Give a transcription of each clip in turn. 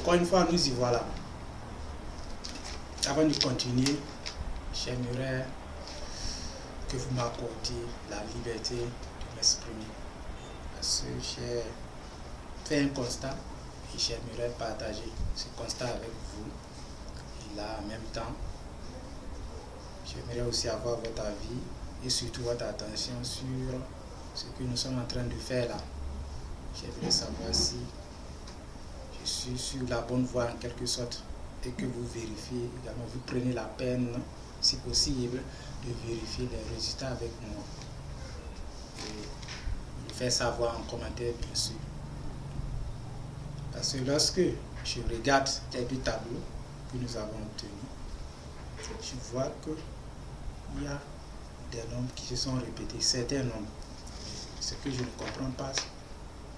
Encore une fois, nous y voilà. Avant de continuer, j'aimerais que vous m'accordiez la liberté de m'exprimer. Parce que j'ai fait un constat et j'aimerais partager ce constat avec vous. Et là, en même temps, j'aimerais aussi avoir votre avis et surtout votre attention sur ce que nous sommes en train de faire là. J'aimerais savoir si je suis sur la bonne voie en quelque sorte et que vous vérifiez également, vous prenez la peine, si possible, de vérifier les résultats avec moi. Et me faire savoir en commentaire, bien sûr. Parce que lorsque je regarde les deux tableaux que nous avons obtenus, je vois qu'il y a des nombres qui se sont répétés, certains nombres. Ce que je ne comprends pas,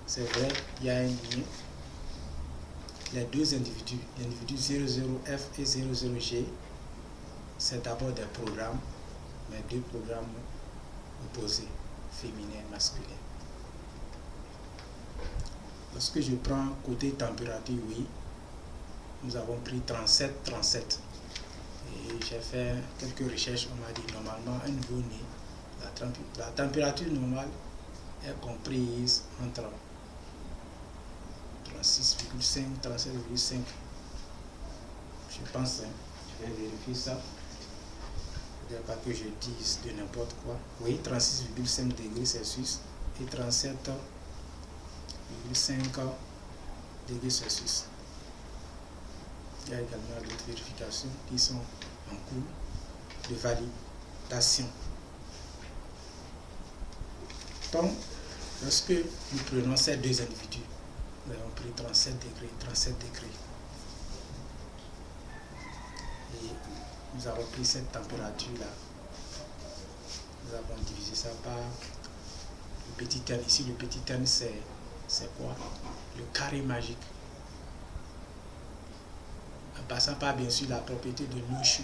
c'est vrai, il y a un lien. Les deux individus, l'individu 00F et 00G, c'est d'abord des programmes, mais deux programmes opposés, féminin et masculin. Lorsque je prends côté température, oui, nous avons pris 37. Et j'ai fait quelques recherches, on m'a dit normalement un nouveau-né, la température normale est comprise entre 36,5, 37,5. Je pense, je vais vérifier ça. Il ne faut pas que je dise de n'importe quoi. Oui, 36,5 degrés Celsius et 37,5 degrés Celsius. Il y a également d'autres vérifications qui sont en cours de validation. Donc, lorsque nous prenons ces deux individus, nous avons pris 37 degrés. Et nous avons pris cette température-là. Nous avons divisé ça par le petit n. Ici, le petit n, c'est quoi? Le carré magique. En passant par, bien sûr, la propriété de Louchu.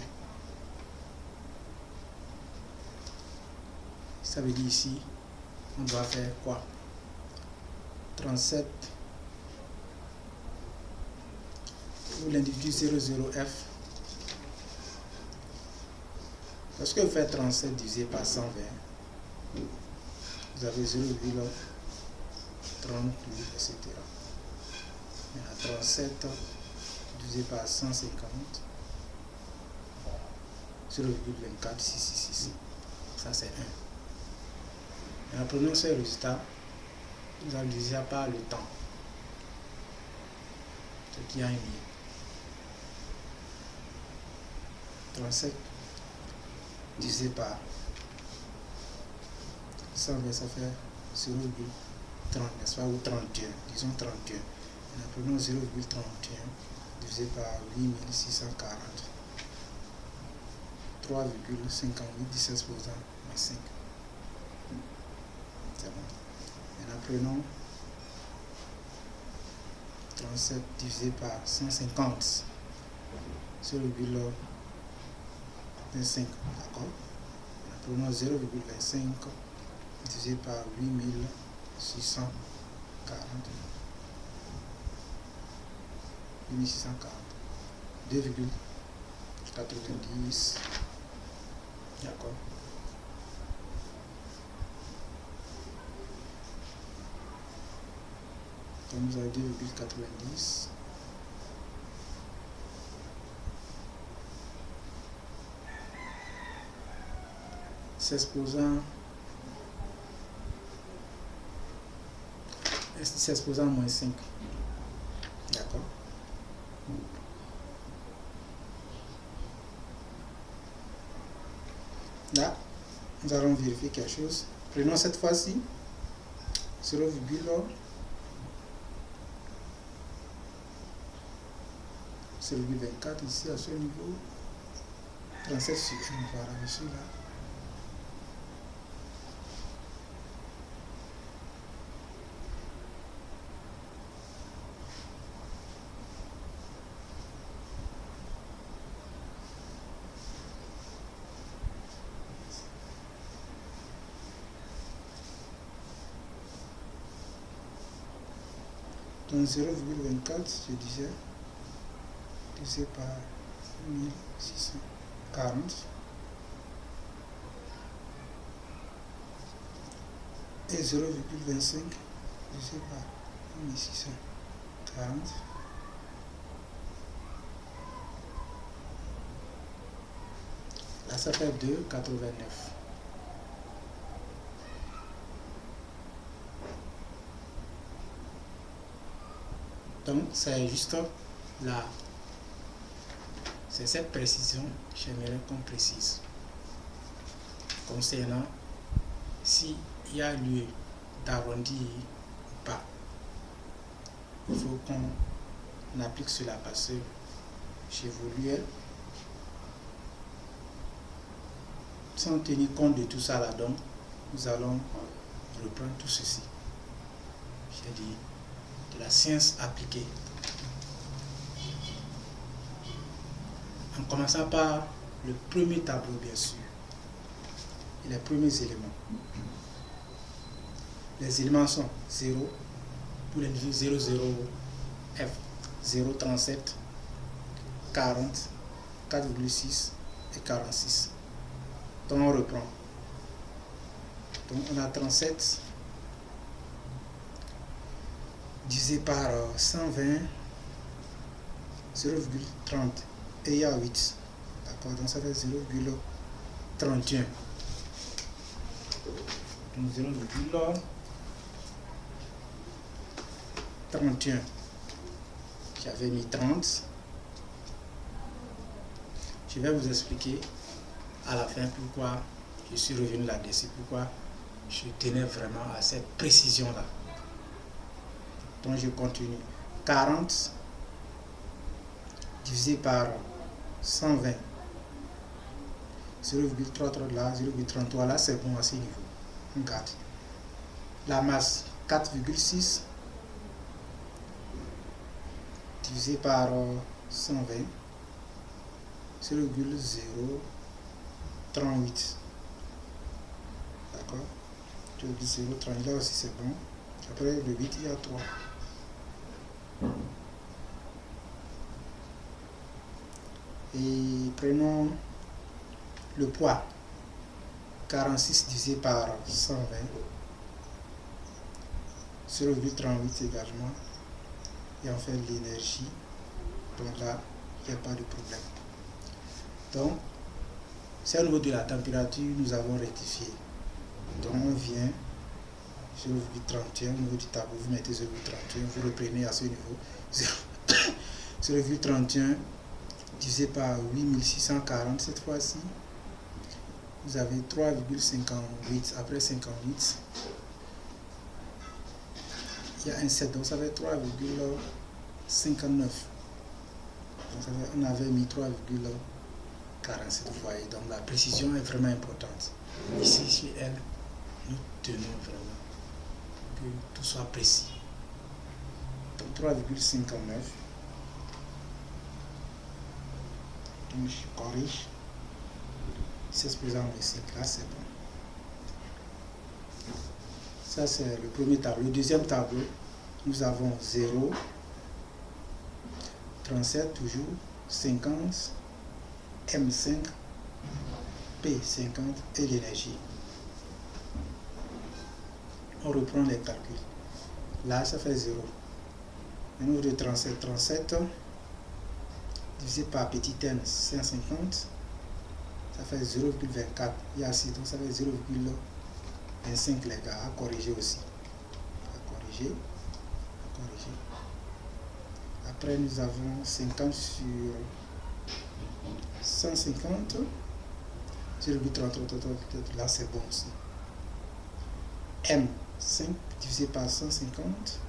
Ça veut dire ici, on doit faire quoi? 37 pour l'individu 00F. Lorsque vous faites 37 divisé par 120, vous avez 0,38, etc. Et à 37 divisé par 150, 0,24666. Ça, c'est 1. Maintenant, prenons ce résultat, nous allons diviser par le temps, ce qui a un lien. 37 divisé par 120, ça fait 0,30, n'est-ce pas, ou 31, disons 31. Maintenant, prenons 0,31 divisé par 8640, 3,58, 16 moins 5. C'est bon. Maintenant, prenons 37 divisé par 150, 0,25, d'accord. Prenons 0,25 divisé par 8640, 2,90, d'accord. Donc nous avons 2,90. S'exposant moins 5. D'accord. Là, nous allons vérifier quelque chose. Prenons cette fois-ci 0,24 ici à ce niveau. 37 sur 1, voilà, celui-là. Donc 0,24, je disais, divisé par 1640 et 0,25 divisé par 1640. Là, ça fait 2,89. Donc, c'est juste là. C'est cette précision que j'aimerais qu'on précise. Concernant s'il y a lieu d'arrondir ou pas. Il faut qu'on applique cela parce que chez Voluel, sans tenir compte de tout ça là, donc nous allons reprendre tout ceci. J'ai dit de la science appliquée. En commençant par le premier tableau, bien sûr, et les premiers éléments. Les éléments sont 0 pour les niveaux 0, 0, F, 0, 37, 40, 4,6 et 46. Donc on reprend. Donc on a 37 divisé par 120, 0,30 et il y a 8. D'accord, donc ça fait 0,31. Donc 0,31. J'avais mis 30. Je vais vous expliquer à la fin pourquoi je suis revenu là-dessus, pourquoi je tenais vraiment à cette précision-là. Donc je continue. 40 divisé par 120. 0,33 là, 0,33 là, c'est bon à ce niveau. On garde. La masse 4,6 divisé par 120, 0,038. D'accord? 0,038 là aussi c'est bon. Après le 8, il y a 3. Et prenons le poids. 46 divisé par 120. 0,38 également. Et on fait l'énergie. Donc là, il n'y a pas de problème. Donc, c'est au niveau de la température, nous avons rectifié. Donc on vient 0,31 au niveau du tableau, vous mettez 0,31, vous reprenez à ce niveau 0,31 divisé par 8640 cette fois-ci. Vous avez 3,58 après 58. Il y a un 7, donc ça fait 3,59. On avait mis 3,47, vous voyez. Donc la précision est vraiment importante. Ici, chez elle, nous tenons vraiment que tout soit précis. Donc 3,59. Donc je corrige. 16 présent de 5 là, c'est bon. Ça, c'est le premier tableau. Le deuxième tableau, nous avons 0, 37 toujours, 50, M5, P50 et l'énergie. On reprend les calculs. Là, ça fait 0. Le nombre de 37, 37 divisé par petit n, 150, ça fait 0,24. Il y a 6, donc ça fait 0,25 les gars, à corriger aussi. À corriger. Après, nous avons 50 sur 150. 0,33, là c'est bon aussi. M, 5 divisé par 150,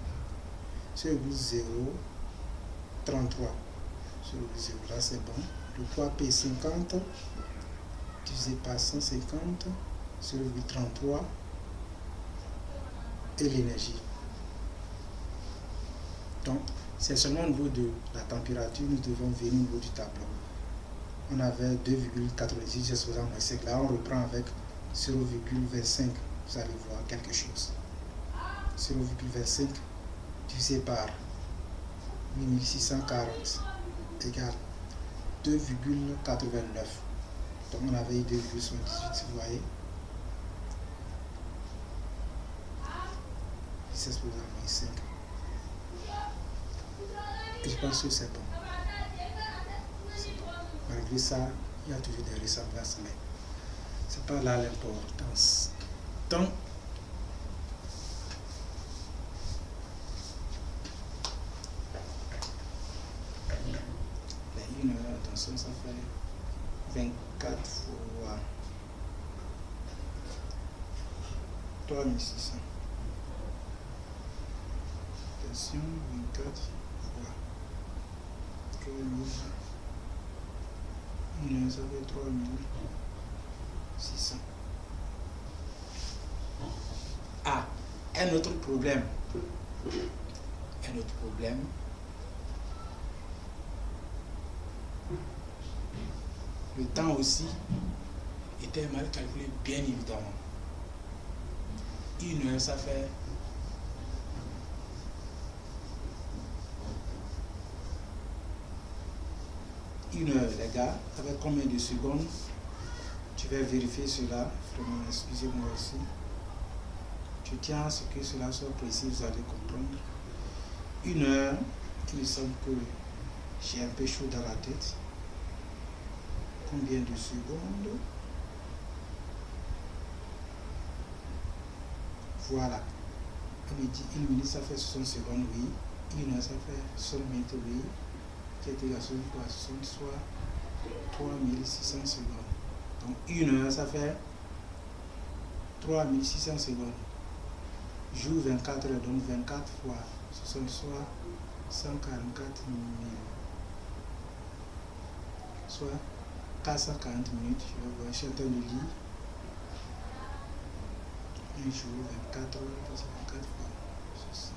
0,033. 0,0, là c'est bon. Le poids P50 divisé par 150, 0,33 et l'énergie. Donc, c'est seulement au niveau de la température, nous devons venir au niveau du tableau. On avait 2,98, j'ai supposé moins 5. Là, on reprend avec 0,25. Vous allez voir quelque chose. 0,25 divisé par 8640. égale 2,89. Donc on avait eu 2,78, vous voyez. 16 plus 5. Et je pense que c'est bon. Malgré ça, il y a toujours des ressemblances, mais c'est pas là l'importance. Donc, les 1 heure, attention, ça fait 24 fois 3600. Attention, 24 fois 3000. 1 heure, ça fait 3600. Ah, un autre problème. Le temps aussi était mal calculé, bien évidemment. 1 heure, ça fait 1 heure, les gars. Avec combien de secondes? Tu vas vérifier cela. Vraiment, excusez-moi aussi. Je tiens à ce que cela soit précis, vous allez comprendre. 1 heure, il me semble que j'ai un peu chaud dans la tête. Combien de secondes? Voilà. On me dit 1 minute, ça fait 60 secondes, oui. 1 heure, ça fait 60 minutes, oui. Qui est égal à 60, soit 3600 secondes. Donc 1 heure, ça fait 3600 secondes. Jour 24 heures, donc 24 fois 60, soit 144 000. Soit 440 minutes. Je vais voir, je suis en train de lire. Un jour, 24 heures, 24 fois 60.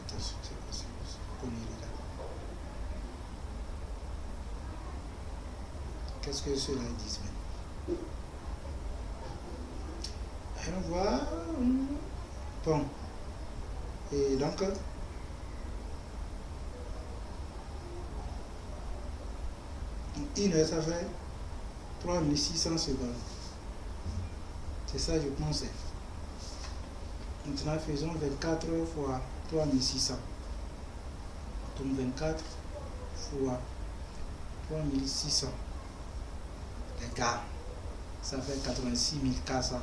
Attention, c'est possible. Là. Qu'est-ce que cela dit même? On voit. Bon. Et donc, 1 heure, ça fait 3600 secondes. C'est ça, je pensais. Maintenant, faisons 24 fois 3600. Donc 24 fois 3600. Les gars, ça fait 86 400.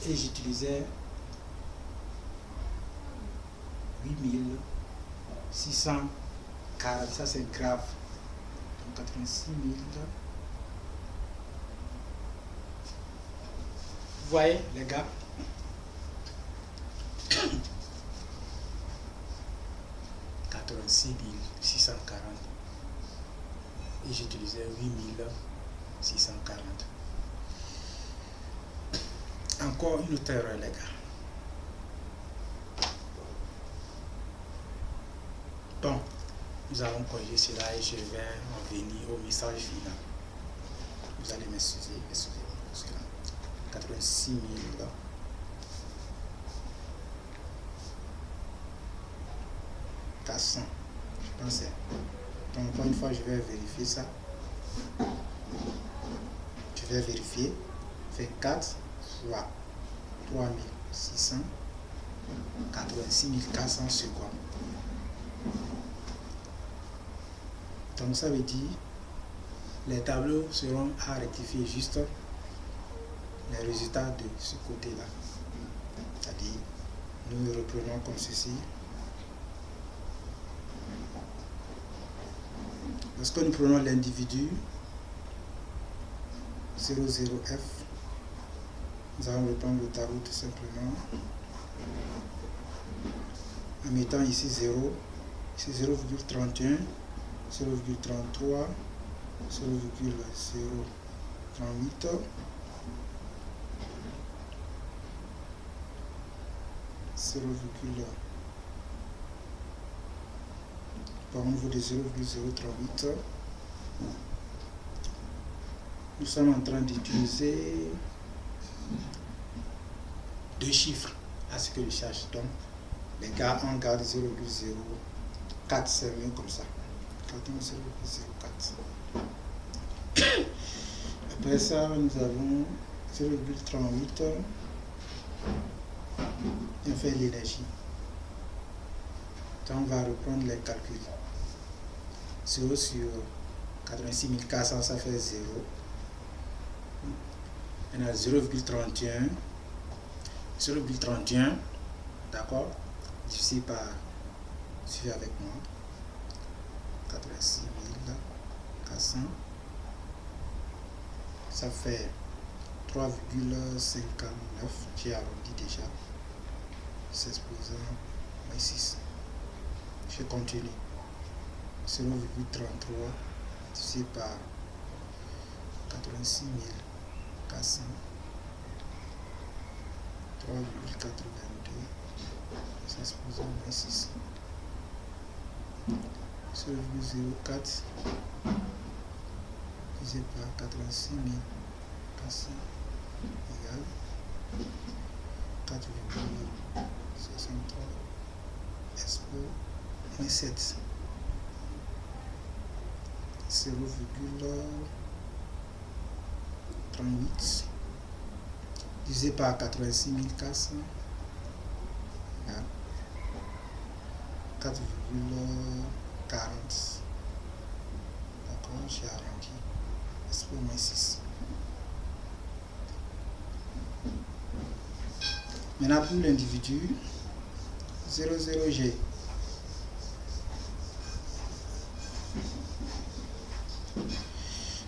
Et j'utilisais 8640. Ça, c'est grave. Donc 86 000. Vous voyez, les gars, 86 640 et j'utilisais 8640. Encore une autre erreur, les gars. Bon, nous allons corriger cela et je vais en venir au message final. Vous allez m'excuser, excusez-moi pour cela. 86 000 400, je pensais. Donc encore une fois, je vais vérifier ça. Je vais vérifier. Fait 4 fois 3600, 86 400 secondes. Donc ça veut dire les tableaux seront à rectifier juste les résultats de ce côté-là. C'est-à-dire, nous reprenons comme ceci. Lorsque nous prenons l'individu 00F, nous allons reprendre le tableau tout simplement en mettant ici 0, ici 0,31, 0,33, 0,038, au niveau de 0,038. Nous sommes en train d'utiliser deux chiffres. à ce que je cherche. Donc, les gars, on garde 0,04, c'est mieux comme ça. Gardons 0,04. Après ça, nous avons 0,38. Et on fait l'énergie. Donc, on va reprendre les calculs. 0 sur 86 400, ça fait 0. Maintenant, 0,31. 0,31, d'accord, divisé par, suivez avec moi, 86 400, ça fait 3,59, j'ai arrondi déjà, 16 moins 6, je continue, 0,33 divisé par 86 400, 3,82, 16 moins 6, 0,04 divisé par 86 400 égale 4,63 expo moins 7, 0,38 divisé par 86 400 égale 4,40. D'accord, j'ai arrondi. Expo moins 6. Maintenant pour l'individu 00G.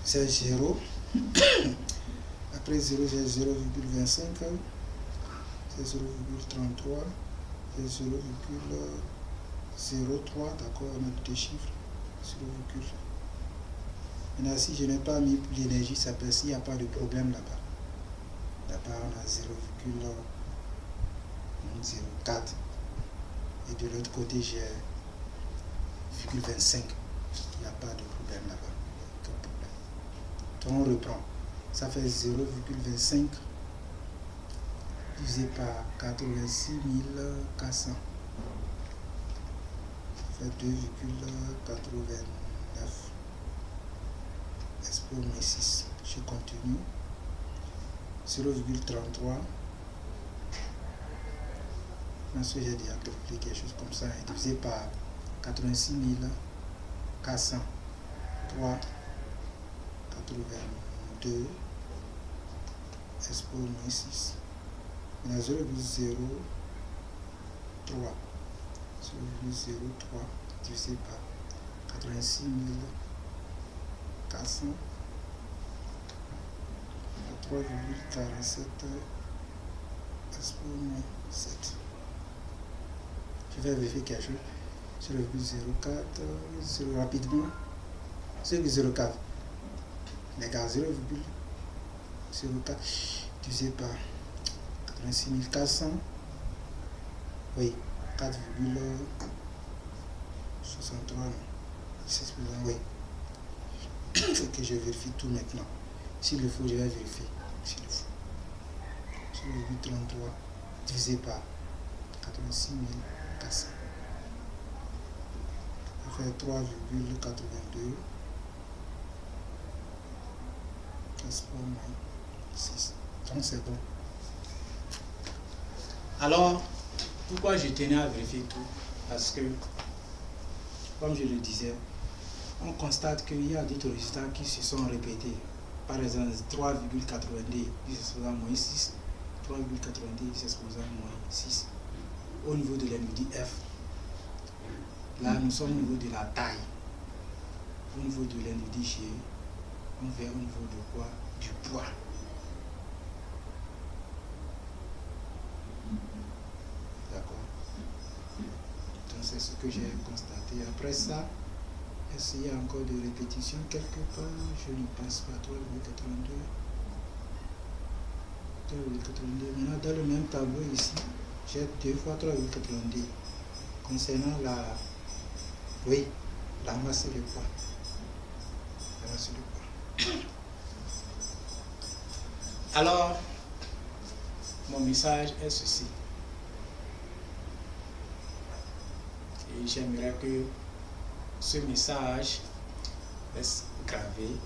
C'est 0. Après 0, j'ai 0,25. C'est 0,33. C'est 0,03. D'accord, on a deux chiffres. 0, maintenant, si je n'ai pas mis l'énergie, ça peut s'il n'y a pas de problème là-bas. Là-bas, on a 0,04. Et de l'autre côté, j'ai 0,25. Il n'y a pas de problème là-bas. Donc, on reprend. Ça fait 0,25 divisé par 86 400. Ça fait 2,89. Expo moins 6. Je continue. 0,33. Ensuite, j'ai déjà calculé quelque chose comme ça. Et divisé par 86 400. 3, 82. Expo moins 6. Maintenant 0,03. 0,03 divisé par 86 400. 3,47 expo moins 7. Je vais vérifier quelque chose. 0,04, 0 rapidement. 0,04. Les gars, 0,04 divisé par 86 400. Oui, 4,63. 16%, oui. Il faut que je vérifie tout maintenant. S'il le faut, je vais vérifier. S'il le faut. 0,33 divisé par 86 400. Ça fait 3,82. 6. Donc c'est bon. Alors, pourquoi je tenais à vérifier tout? Parce que, comme je le disais, on constate qu'il y a d'autres résultats qui se sont répétés. Par exemple, 3,90 exposant moins 6, 3,90 exposant moins 6. Au niveau de l'individu F, là nous sommes au niveau de la taille. Au niveau de l'individu G, on verra au niveau de quoi? Du poids. D'accord. Donc c'est ce que j'ai constaté. Après ça, est-ce qu'il y a encore des répétitions quelque part? Je ne pense pas. 3,82. 3,82. Maintenant, dans le même tableau ici, j'ai 2 fois 3,82. Concernant la... Oui, la masse et le poids. La masse et le poids. Alors, mon message est ceci. Et j'aimerais que ce message reste gravé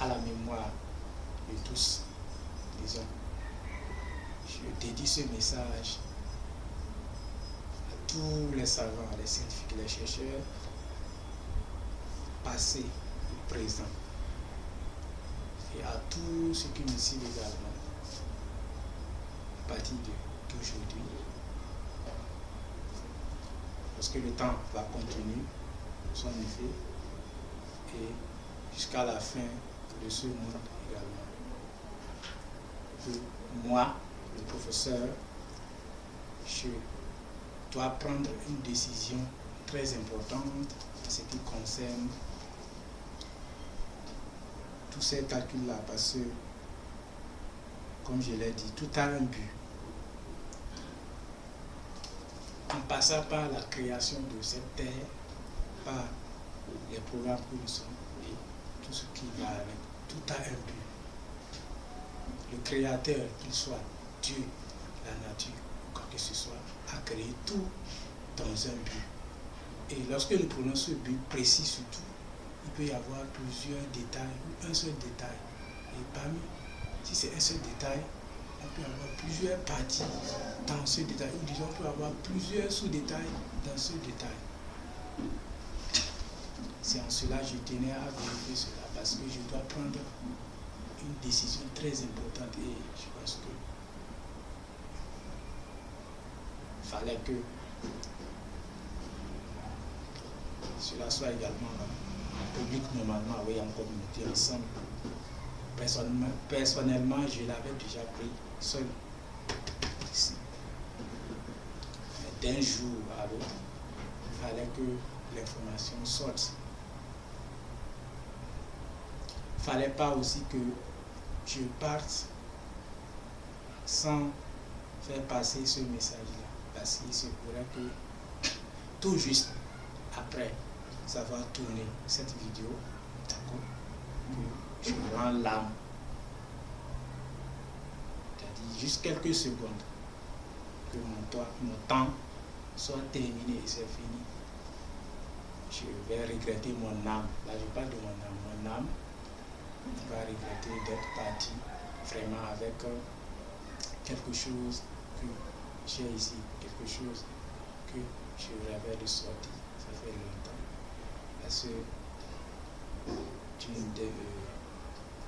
à la mémoire de tous, disons. Je dédie ce message à tous les savants, les scientifiques, les chercheurs, passés et présents, et à tous ceux qui me suivent également, à partir d'aujourd'hui, parce que le temps va continuer son effet, et jusqu'à la fin de ce monde également. Que moi, le professeur, je dois prendre une décision très importante en ce qui concerne tous ces calculs-là, parce que, comme je l'ai dit, tout a un but. En passant par la création de cette terre, par les programmes que nous sommes, et tout ce qui va avec, tout a un but. Le Créateur, qu'il soit Dieu, la nature, ou quoi que ce soit, a créé tout dans un but. Et lorsque nous prenons ce but précis surtout, il peut y avoir plusieurs détails ou un seul détail. Et parmi, si c'est un seul détail, on peut avoir plusieurs parties dans ce détail, ou disons, on peut avoir plusieurs sous-détails dans ce détail. C'est en cela que je tenais à vérifier cela, parce que je dois prendre une décision très importante, et je pense que il fallait que cela soit également public normalement, oui, en communauté ensemble. Personnellement, je l'avais déjà pris seul ici. Mais d'un jour à l'autre, il fallait que l'information sorte. Il ne fallait pas aussi que je parte sans faire passer ce message-là, parce qu'il se pourrait que tout juste après savoir tourner cette vidéo, d'accord, que je rends l'âme, c'est-à-dire juste quelques secondes, que mon temps soit terminé et c'est fini. Je vais regretter mon âme. Là, je parle de mon âme. Mon âme va regretter d'être parti vraiment avec quelque chose que j'ai ici, quelque chose que je rêvais de sortir. Ça fait longtemps. Parce que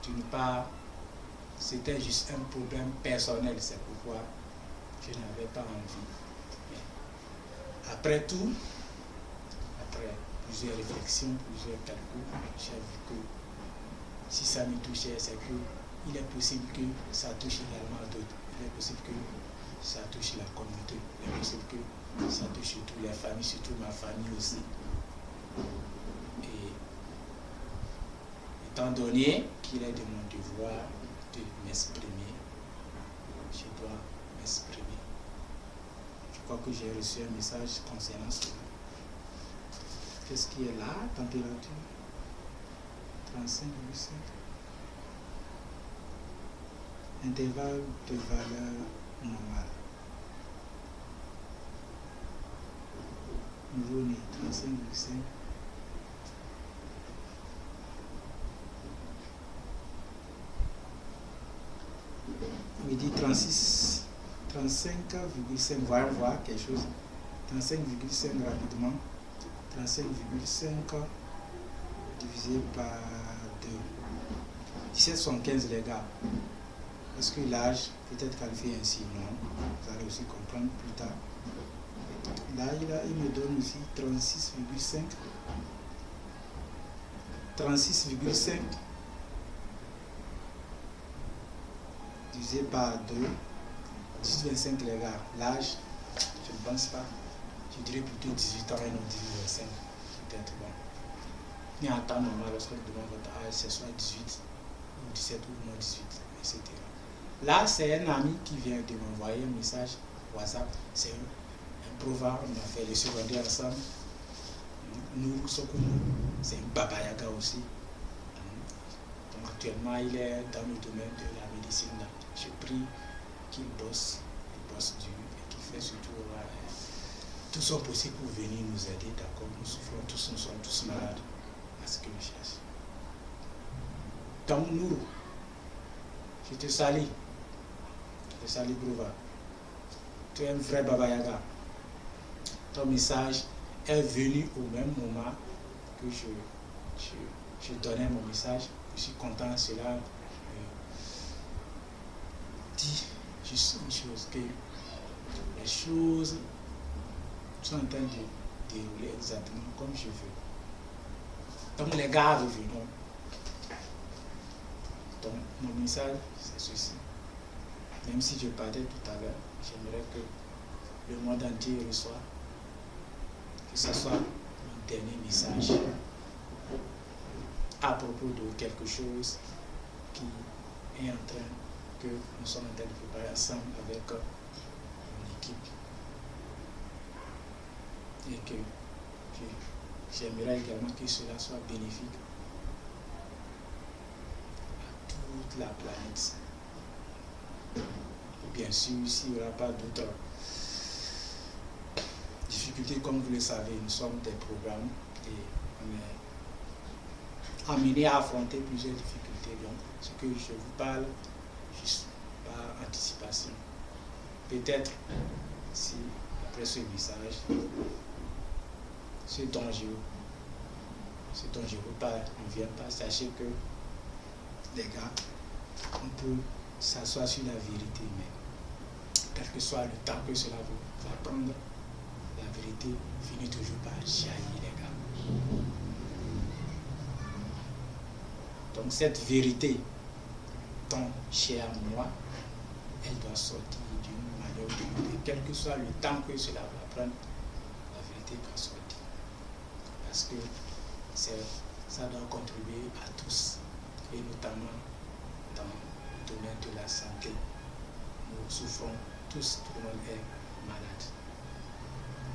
d'une part, c'était juste un problème personnel, c'est pourquoi je n'avais pas envie. Mais après tout, après plusieurs réflexions, plusieurs calculs, j'ai vu que si ça me touchait, c'est qu'il est possible que ça touche également d'autres. Il est possible que ça touche la communauté. Il est possible que ça touche surtout les familles, surtout ma famille aussi. Et étant donné qu'il est de mon devoir de m'exprimer, je dois m'exprimer. Je crois que j'ai reçu un message concernant cela. Qu'est-ce qui est là? Température 35,5. Intervalle de valeur normale. Nouveau-né 35,5. Il dit 36, 35,5. Voir quelque chose. 35,5 rapidement. 35,5 divisé par 2. 17,75 les gars. Est-ce que l'âge peut être qualifié ainsi? Non. Vous allez aussi comprendre plus tard. Là, il me donne aussi 36,5. 36,5 divisé par 2. 18,25 les gars. L'âge, je ne pense pas. Je dirais plutôt 18 ans et non 18,25. Peut-être bon. Mais en temps normal, lorsque vous demandez votre âge, c'est soit 18 ou 17 ou moins 18, etc. Là, c'est un ami qui vient de m'envoyer un message WhatsApp. C'est un proverbe, on a fait les secondaires ensemble. Nous, c'est un babayaga aussi. Donc actuellement, il est dans le domaine de la médecine. J'ai pris qu'il bosse dur et qu'il fait surtout tout sont possibles pour venir nous aider, d'accord? Nous souffrons tous, nous sommes tous malades. À ce que je cherche. Donc nous, je te salue. Je te salue, Brova. Tu es un vrai Baba Yaga. Ton message est venu au même moment que je donnais mon message. Je suis content, cela dit juste une chose, que les choses sont en train de dérouler exactement comme je veux. Donc les gars, revenons. Donc mon message, c'est ceci. Même si je partais tout à l'heure, j'aimerais que le monde entier reçoive, que ce soit mon dernier message à propos de quelque chose qui est en train, que nous sommes en train de préparer ensemble avec mon équipe. Et que j'aimerais également que cela soit bénéfique à toute la planète. Bien sûr, s'il n'y aura pas d'autres difficultés, comme vous le savez, nous sommes des programmes et on est amené à affronter plusieurs difficultés. Donc, ce que je vous parle, juste par anticipation. Peut-être, si après ce message, ce dont je vous parle ne vient pas, sachez que, les gars, on peut s'asseoir sur la vérité, mais quel que soit le temps que cela va prendre, la vérité finit toujours par jaillir, les gars. Donc cette vérité, tant chère à moi, elle doit sortir d'une manière ou d'une autre. Quel que soit le temps que cela va prendre, la vérité doit sortir. Parce que ça doit contribuer à tous, et notamment dans le domaine de la santé. Nous souffrons tous, tout le monde est malade.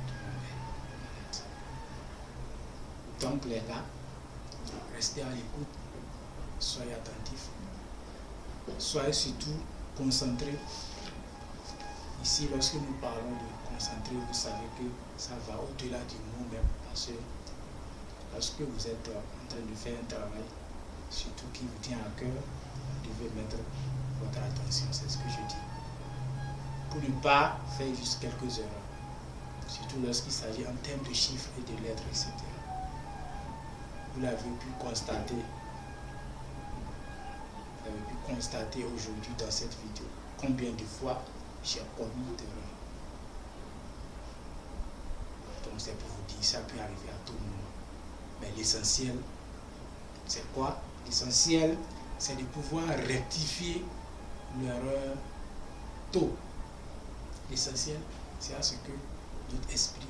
Tout le monde est malade. Donc les gars, restez à l'écoute, soyez attentifs, soyez surtout concentrés. Ici, lorsque nous parlons de concentrer, vous savez que ça va au-delà du mot même, parce que lorsque vous êtes en train de faire un travail, surtout qui vous tient à cœur, vous devez mettre votre attention, c'est ce que je dis. Pour ne pas faire juste quelques erreurs, surtout lorsqu'il s'agit en termes de chiffres et de lettres, etc. Vous l'avez pu constater aujourd'hui dans cette vidéo, combien de fois j'ai commis d'erreurs. Donc c'est pour vous dire, ça peut arriver à tout moment. Mais l'essentiel, c'est quoi? L'essentiel, c'est de pouvoir rectifier l'erreur tôt. L'essentiel, c'est à ce que notre esprit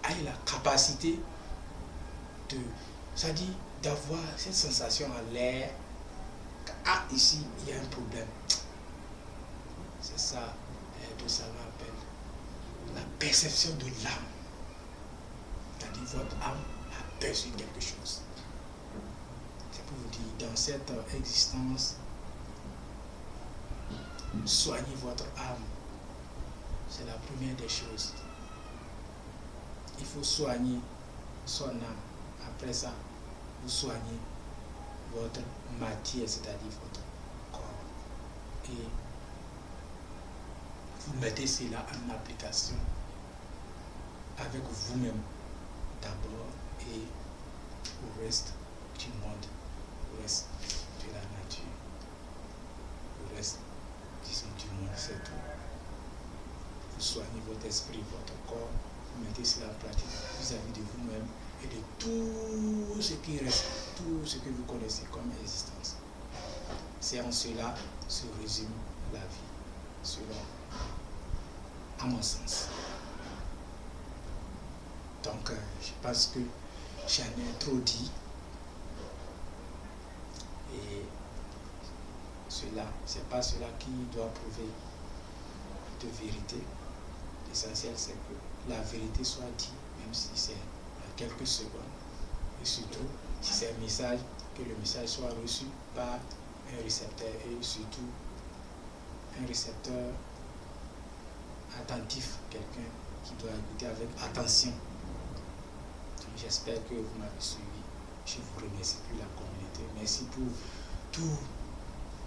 ait la capacité de, c'est-à-dire d'avoir cette sensation en l'air que, ah, ici, il y a un problème. C'est ça, tout ça m'appelle la perception de l'âme. C'est-à-dire votre âme a perçu quelque chose. C'est pour vous dire, dans cette existence, soignez votre âme. C'est la première des choses. Il faut soigner son âme. Après ça, vous soignez votre matière, c'est-à-dire votre corps. Et vous mettez cela en application avec vous-même d'abord et au reste du monde, au reste de la nature, au reste, disons, du monde, c'est tout. Vous soignez votre esprit, votre corps, vous mettez cela en pratique vis-à-vis de vous-même et de tout ce qui reste, tout ce que vous connaissez comme existence. C'est en cela se résume la vie, selon, à mon sens. Donc, je pense que j'en ai trop dit. Et cela, c'est pas cela qui doit prouver de vérité. L'essentiel, c'est que la vérité soit dite, même si c'est en quelques secondes. Et surtout, si c'est un message, que le message soit reçu par un récepteur et surtout un récepteur attentif, quelqu'un qui doit écouter avec attention. J'espère que vous m'avez suivi. Je vous remercie pour la communauté. Merci pour tout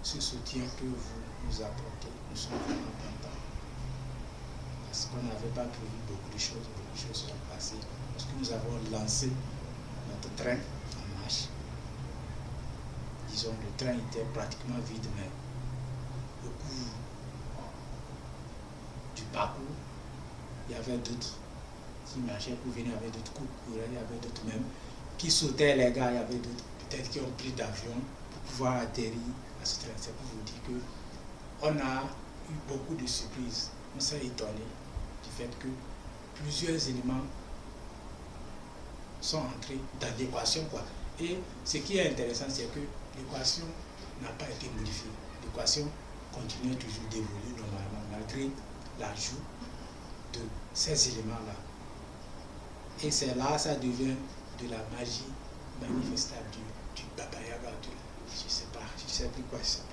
ce soutien que vous nous apportez. Nous sommes vraiment contents. Parce qu'on n'avait pas prévu beaucoup de choses sont passées. Parce que nous avons lancé notre train en marche. Disons, le train était pratiquement vide, mais au cours du parcours, il y avait d'autres qui marchaient pour venir, avec d'autres coups de courant, il y avait d'autres même qui sautaient les gars, il y avait d'autres peut-être qui ont pris d'avion pour pouvoir atterrir à ce train. C'est pour vous dire que on a eu beaucoup de surprises. On s'est étonné du fait que plusieurs éléments sont entrés dans l'équation, quoi. Et ce qui est intéressant, c'est que l'équation n'a pas été modifiée. L'équation continue toujours d'évoluer normalement malgré l'ajout de ces éléments-là. Et c'est là, ça devient de la magie manifestable du Baba Yaga. Je ne sais plus quoi ça s'appelle.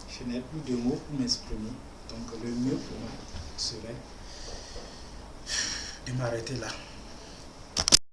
Je n'ai plus de mots pour m'exprimer. Donc le mieux pour moi serait de m'arrêter là.